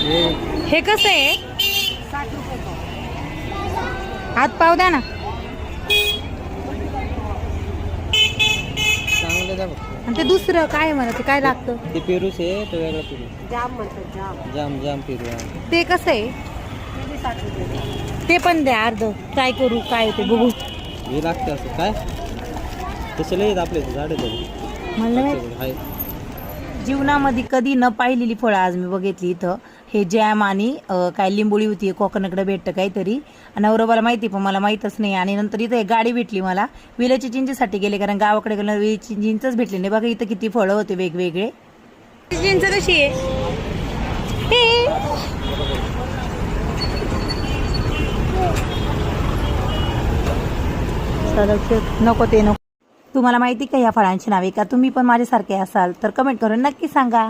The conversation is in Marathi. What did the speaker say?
हे कसं आहे? 60 रुपये पाव. हात पाव द्या ना. चांगलं द्या बघ. आणि ते दुसरं काय म्हणत ते काय लागतं? ते पेरूस आहे तो वेगळा पेरू. जाम म्हणतात जाम. जाम जाम पेरू आहे. ते कसं आहे? ते बी 60 रुपये. ते पण द्या अर्ध. ट्राय करू काय ते बघू. हे लागते असं काय तसं लय आपले झाडे मला आहे. जीवनामध्ये कधी न पाहिलेली फळं आज मी बघितली इथं. हे जॅम आणि काय लिंबोळी होती कोकणाकडे भेटतं काहीतरी. नवरोबाला माहिती पण मला माहीतच नाही. आणि नंतर इथं एक गाडी भेटली मला. विल्याची चिंचेसाठी गेले कारण गावाकडे गेलं विल्याची चिंचच भेटली नाही. बघा इथं किती फळं होते वेगवेगळे. चिंच कशी आहे? नको ते नको. तुम्हाला माहिती का या फळांची नावे? का तुम्ही पण माझ्यासारखे असाल तर कमेंट करून नक्की सांगा.